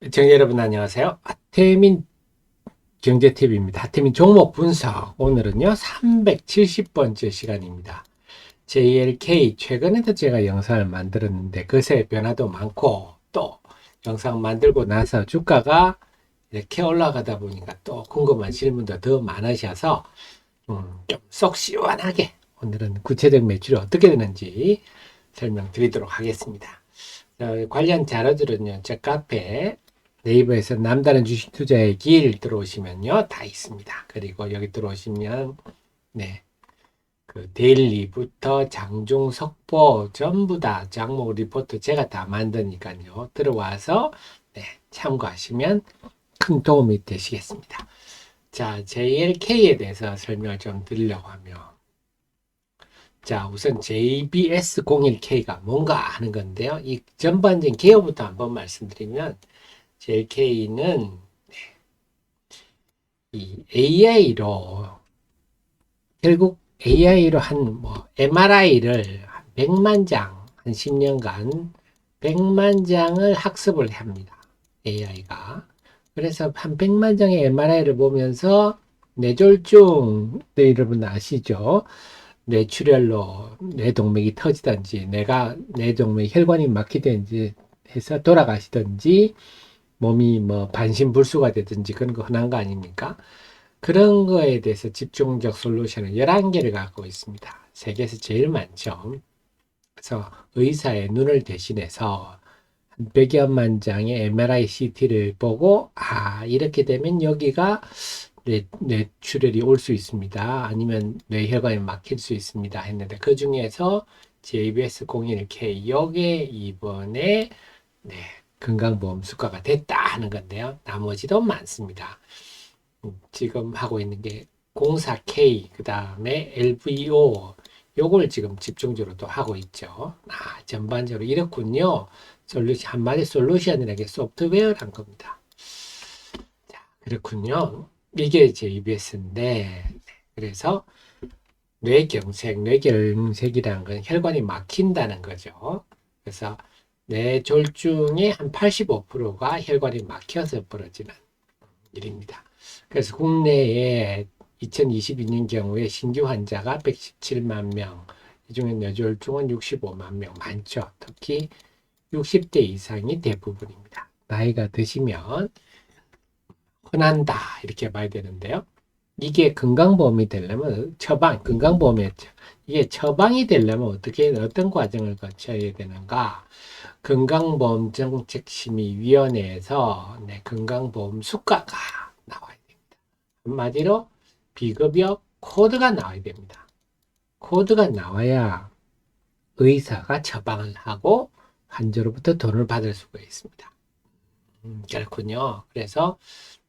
시청자 여러분 안녕하세요. 하태민 경제TV입니다. 하태민 종목 분석. 오늘은요 370번째 시간입니다. JLK 최근에도 제가 영상을 만들었는데 그새 변화도 많고 또 영상 만들고 나서 주가가 이렇게 올라가다 보니까 또 궁금한 질문도 더 많으셔서 좀 속 시원하게 오늘은 구체적 매출이 어떻게 되는지 설명드리도록 하겠습니다. 관련 자료들은요, 제 카페 네이버에서 남다른 주식 투자의 길 들어오시면요, 다 있습니다. 그리고 여기 들어오시면, 네, 그 데일리부터 장중 속보 전부 다 장목 리포트 제가 다 만드니까요, 들어와서 네, 참고하시면 큰 도움이 되시겠습니다. 자, JLK에 대해서 설명을 좀 드리려고 하면, 자, 우선 JBS01K가 뭔가 하는 건데요. 이 전반적인 개요부터 한번 말씀드리면, JK는 이 AI로, 결국 AI로 MRI를 한 100만 장, 한 10년간 100만 장을 학습을 합니다. AI가. 그래서 한 100만 장의 MRI를 보면서 뇌졸중, 네, 여러분 아시죠? 뇌출혈로 뇌동맥이 터지든지 뇌동맥 혈관이 막히든지 해서 돌아가시든지 몸이 뭐 반신불수가 되든지 그런 거 흔한 거 아닙니까? 그런 거에 대해서 집중적 솔루션을 11개를 갖고 있습니다. 세계에서 제일 많죠. 그래서 의사의 눈을 대신해서 100여만 장의 MRI CT를 보고 이렇게 되면 여기가 뇌출혈이 올 수 있습니다. 아니면 뇌혈관이 막힐 수 있습니다. 했는데 그 중에서 JBS01K 요게 이번에 네, 건강보험 수가가 됐다 하는 건데요. 나머지도 많습니다. 지금 하고 있는 게 04K 그 다음에 LVO 요걸 지금 집중적으로 또 하고 있죠. 전반적으로 이렇군요. 솔루션 한마디 솔루션이라는 게 소프트웨어란 겁니다. 그렇군요. 이게 이제 EBS인데, 그래서 뇌경색이라는 건 혈관이 막힌다는 거죠. 그래서 뇌졸중의 한 85%가 혈관이 막혀서 벌어지는 일입니다. 그래서 국내에 2022년 경우에 신규 환자가 117만 명, 이 중에 뇌졸중은 65만 명 많죠. 특히 60대 이상이 대부분입니다. 나이가 드시면 흔한다 이렇게 봐야 되는데요. 이게 건강보험이 되려면 건강보험이었죠. 이게 처방이 되려면 어떤 과정을 거쳐야 되는가? 건강보험정책심의위원회에서 건강보험 수가가 나와야 됩니다. 한마디로 비급여 코드가 나와야 됩니다. 코드가 나와야 의사가 처방을 하고 환자로부터 돈을 받을 수가 있습니다. 그렇군요. 그래서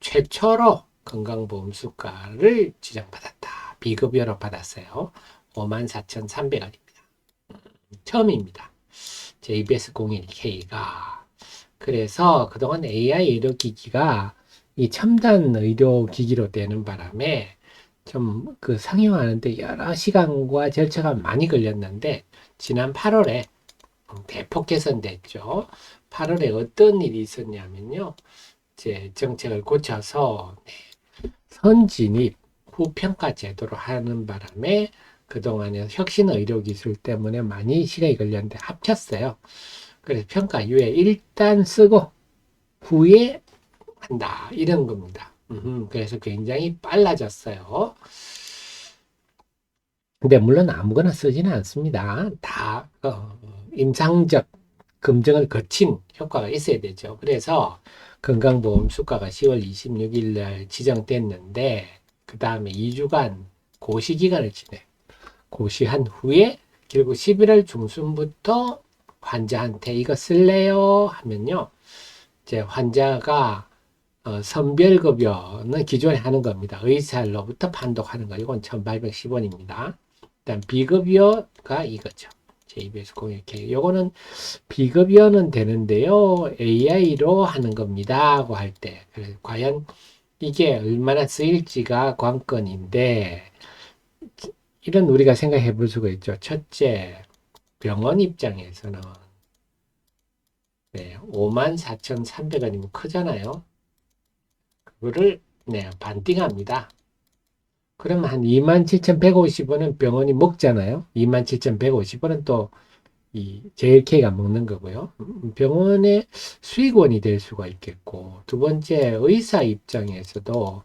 최초로 건강보험 수가를 지정받았다. 비급여로 받았어요. 54,300원입니다. 처음입니다. JBS01K가. 그래서 그동안 AI 의료기기가 이 첨단 의료기기로 되는 바람에 좀 그 상용하는데 여러 시간과 절차가 많이 걸렸는데 지난 8월에 대폭 개선됐죠. 8월에 어떤 일이 있었냐면요. 이제 정책을 고쳐서 선진입 후평가 제도로 하는 바람에 그동안에 혁신 의료기술 때문에 많이 시간이 걸렸는데 합쳤어요. 그래서 평가 이후에 일단 쓰고 후에 한다. 이런 겁니다. 그래서 굉장히 빨라졌어요. 근데 물론 아무거나 쓰지는 않습니다. 다 임상적 검증을 거친 효과가 있어야 되죠. 그래서 건강보험 수가가 10월 26일 날 지정됐는데 그 다음에 2주간 고시기간을 지내. 고시한 후에 결국 11월 중순부터 환자한테 이거 쓸래요? 하면요. 이제 환자가 선별급여는 기존에 하는 겁니다. 의사로부터 판독하는 거. 이건 1810원입니다. 일단 비급여가 이거죠. JBS 공익회. 요거는 비급여는 되는데요. AI로 하는 겁니다. 하고 할 때. 과연 이게 얼마나 쓰일지가 관건인데, 이런 우리가 생각해 볼 수가 있죠. 첫째, 병원 입장에서는 네, 54,300원이면 크잖아요. 그거를 네, 반띵합니다. 그러면 한 27,150원은 병원이 먹잖아요. 27,150원은 또 이 JLK가 먹는 거고요. 병원의 수익원이 될 수가 있겠고, 두 번째 의사 입장에서도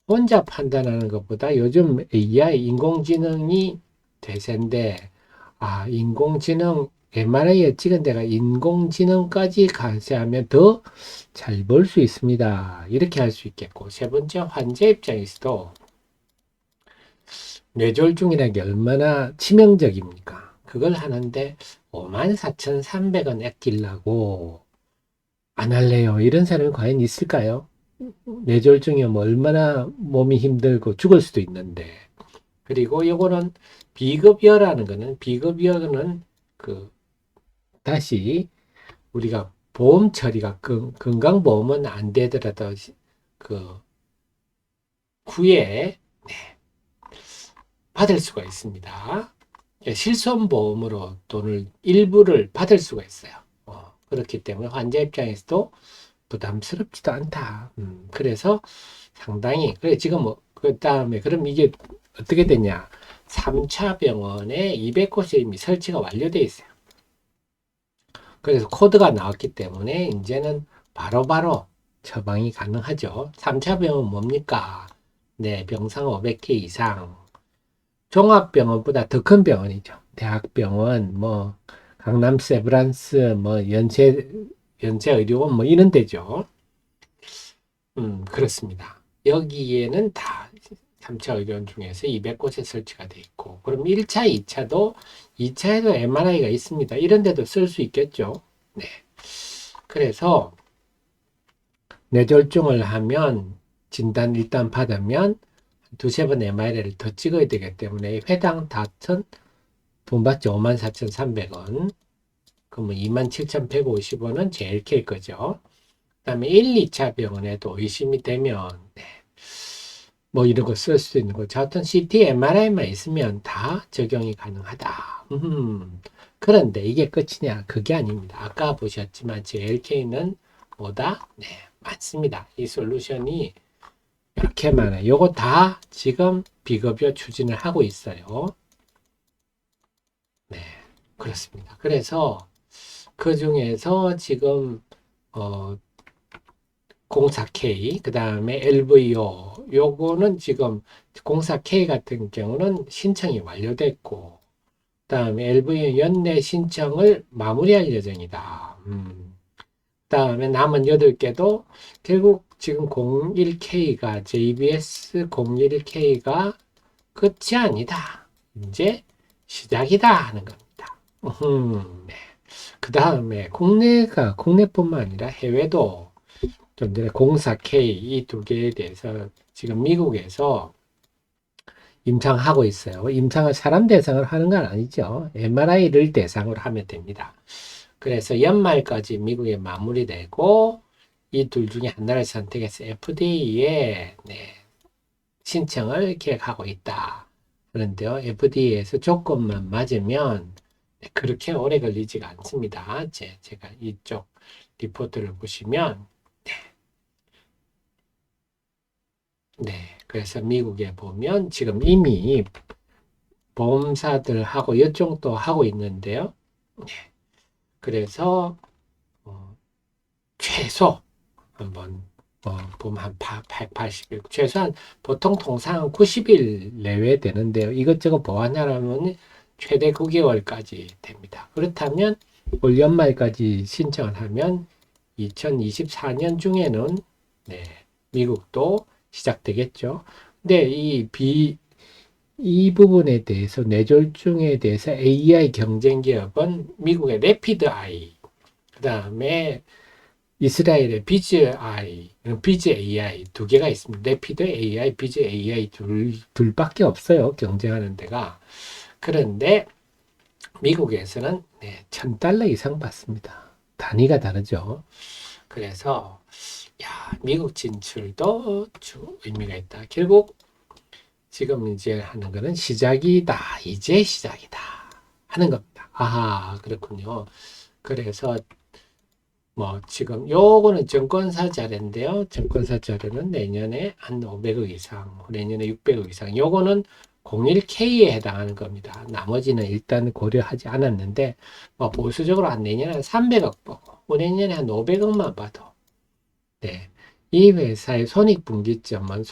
혼자 판단하는 것보다 요즘 AI 인공지능이 대세인데, 아, 인공지능 MRI에 찍은 데가 인공지능까지 감시하면 더 잘 볼 수 있습니다. 이렇게 할 수 있겠고, 세 번째 환자 입장에서도 뇌졸중이라는 게 얼마나 치명적입니까? 그걸 하는데 54,300원 아끼려고 안 할래요. 이런 사람이 과연 있을까요? 뇌졸중이면 얼마나 몸이 힘들고 죽을 수도 있는데. 그리고 요거는 비급여라는 거는, 비급여는 그 다시 우리가 보험 처리가 건강보험은 안 되더라도 그 후에 받을 수가 있습니다. 실손보험으로 돈을 일부를 받을 수가 있어요. 그렇기 때문에 환자 입장에서도 부담스럽지도 않다. 그래서 상당히 그래 지금 그 다음에 그럼 이게 어떻게 되냐? 3차 병원에 200곳이 이미 설치가 완료되어 있어요. 그래서 코드가 나왔기 때문에 이제는 바로바로 처방이 가능하죠. 3차 병원 뭡니까? 네, 병상 500개 이상. 종합병원보다 더 큰 병원이죠. 대학병원, 뭐, 강남 세브란스, 뭐, 연세의료원, 뭐, 이런 데죠. 그렇습니다. 여기에는 다 3차 의료원 중에서 200곳에 설치가 돼 있고, 그럼 1차, 2차도, 2차에도 MRI가 있습니다. 이런 데도 쓸 수 있겠죠. 네. 그래서, 뇌졸중을 하면, 진단 일단 받으면, 두세 번 MRI를 더 찍어야 되기 때문에, 회당 다턴 돈 받죠. 54,300원. 그러면 27,150원은 JLK 거죠. 그 다음에 1, 2차 병원에도 의심이 되면, 네. 뭐 이런 거 쓸 수 있는 거죠. 하여튼 CT, MRI만 있으면 다 적용이 가능하다. 그런데 이게 끝이냐? 그게 아닙니다. 아까 보셨지만 JLK는 뭐다? 네, 많습니다. 이 솔루션이 이렇게 많아요. 요거 다 지금 비급여 추진을 하고 있어요. 네, 그렇습니다. 그래서 그 중에서 지금 어, 04K, 그 다음에 LVO, 요거는 지금 04K 같은 경우는 신청이 완료됐고, 그 다음에 LVO 연내 신청을 마무리할 예정이다. 그 다음에 남은 8개도 결국 지금 01K가, JBS 011K가 끝이 아니다. 이제 시작이다 하는 겁니다. 네. 그 다음에 국내뿐만 아니라 해외도 좀 전에 04K 이 두 개에 대해서 지금 미국에서 임상하고 있어요. 임상을 사람 대상으로 하는 건 아니죠. MRI를 대상으로 하면 됩니다. 그래서 연말까지 미국에 마무리되고 이 둘 중에 하나를 선택해서 FDA에 신청을 계획하고 있다. 그런데요, FDA에서 조건만 맞으면 그렇게 오래 걸리지가 않습니다. 제가 이쪽 리포트를 보시면 그래서 미국에 보면 지금 이미 보험사들하고 연종도 하고 있는데요. 그래서 최소 한번 보면 한 180일, 최소한 보통 통상 90일 내외 되는데요. 이것저것 보완하려면 최대 9개월까지 됩니다. 그렇다면 올 연말까지 신청을 하면 2024년 중에는 미국도 시작되겠죠. 근데 이 부분에 대해서 뇌졸중에 대해서 AI 경쟁 기업은 미국의 레피드 아이, 그 다음에 이스라엘의 비즈 AI 두 개가 있습니다. 레피드 AI, 비즈 AI 둘밖에 없어요. 경쟁하는 데가. 그런데 미국에서는 $1,000 이상 받습니다. 단위가 다르죠. 그래서 미국 진출도 의미가 있다. 결국 지금 이제 하는 거는 시작이다. 이제 시작이다. 하는 겁니다. 아하, 그렇군요. 그래서 뭐 지금 요거는 증권사 자료인데요. 증권사 자료는 내년에 한 500억 이상, 내년에 600억 이상. 요거는 01K에 해당하는 겁니다. 나머지는 일단 고려하지 않았는데 뭐 보수적으로 한 내년에 한 300억 보고 내년에 한 500억만 봐도 네. 이 회사의 손익분기점은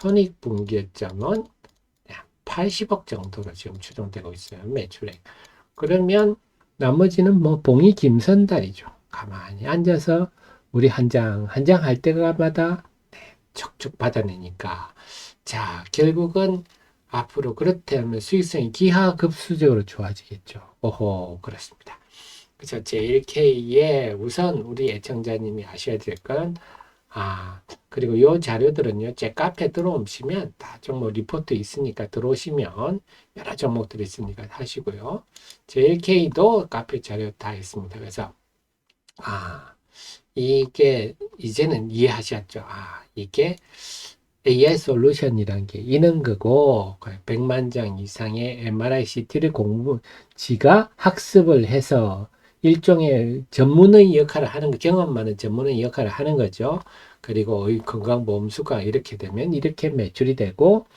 80억 정도로 지금 추정되고 있어요. 매출액. 그러면 나머지는 뭐 봉이 김선달이죠. 가만히 앉아서 우리 한 장 한 장 할 때마다 척척 받아내니까. 자, 결국은 앞으로 그렇다면 수익성이 기하급수적으로 좋아지겠죠. 오호, 그렇습니다. 그래서 JLK에 우선 우리 애청자님이 아셔야 될 건, 그리고 요 자료들은요, 제 카페 들어오시면 다 종목 리포트 있으니까 들어오시면 여러 종목들이 있으니까 하시고요. JLK도 카페 자료 다 있습니다. 그래서, 이게 이제는 이해하셨죠? 이게 AI 솔루션이란 게 있는 거고 100만 장 이상의 MRI, CT를 지가 학습을 해서 일종의 전문의 역할을 하는 거, 경험 많은 전문의 역할을 하는 거죠. 그리고 건강보험 수가 이렇게 되면 이렇게 매출이 되고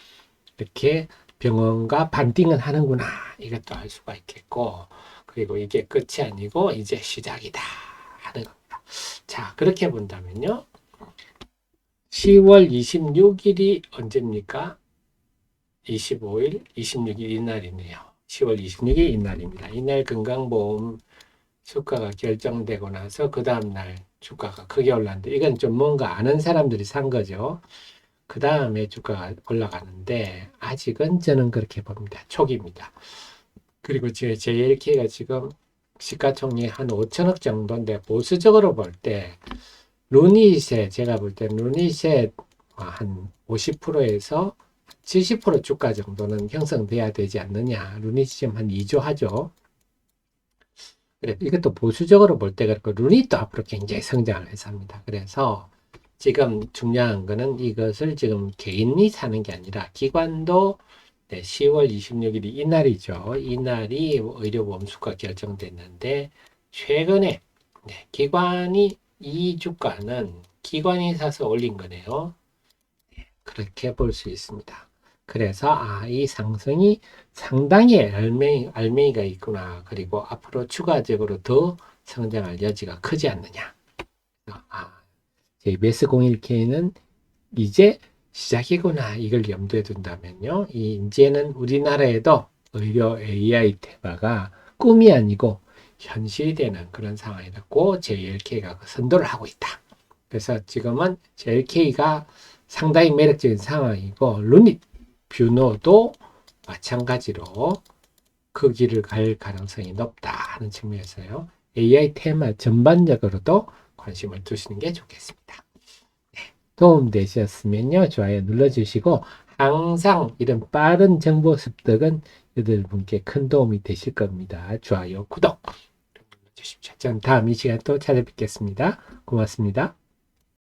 이렇게 병원과 반띵을 하는구나. 이것도 알 수가 있겠고 그리고 이게 끝이 아니고 이제 시작이다 하는 겁니다. 자, 그렇게 본다면요. 10월 26일이 언제입니까? 25일, 26일 이날이네요. 10월 26일 이날입니다. 이날 건강보험 주가가 결정되고 나서 그 다음날 주가가 크게 올랐는데 이건 좀 뭔가 아는 사람들이 산 거죠. 그 다음에 주가가 올라가는데 아직은 저는 그렇게 봅니다. 초기입니다. 그리고 JLK가 지금 시가총액 한 5천억 정도인데 보수적으로 볼 때 루닛에 제가 볼 때 루닛에 한 50%에서 70% 주가 정도는 형성돼야 되지 않느냐. 루닛이 지금 한 2조 하죠. 그래, 이것도 보수적으로 볼 때 그렇고 루닛도 앞으로 굉장히 성장을 해서 합니다. 그래서 지금 중요한 거는 이것을 지금 개인이 사는 게 아니라 기관도 10월 26일이 이날이죠. 이날이 의료보험 수가 결정됐는데 최근에 기관이 이 주가는 기관이 사서 올린 거네요. 그렇게 볼 수 있습니다. 그래서 이 상승이 상당히 알맹이가 있구나. 그리고 앞으로 추가적으로 더 성장할 여지가 크지 않느냐. JBS 01K는 이제 시작이구나. 이걸 염두에 둔다면요. 이제는 우리나라에도 의료 AI 테마가 꿈이 아니고 현실이 되는 그런 상황이라고 JLK가 선도를 하고 있다. 그래서 지금은 JLK가 상당히 매력적인 상황이고 루닛 뷰노도 마찬가지로 그 길을 갈 가능성이 높다 하는 측면에서요. AI 테마 전반적으로도 관심을 두시는 게 좋겠습니다. 도움 되셨으면요. 좋아요 눌러주시고 항상 이런 빠른 정보 습득은 여러분께 큰 도움이 되실 겁니다. 좋아요, 구독 눌러주십시오. 저는 다음 이 시간 또 찾아뵙겠습니다. 고맙습니다.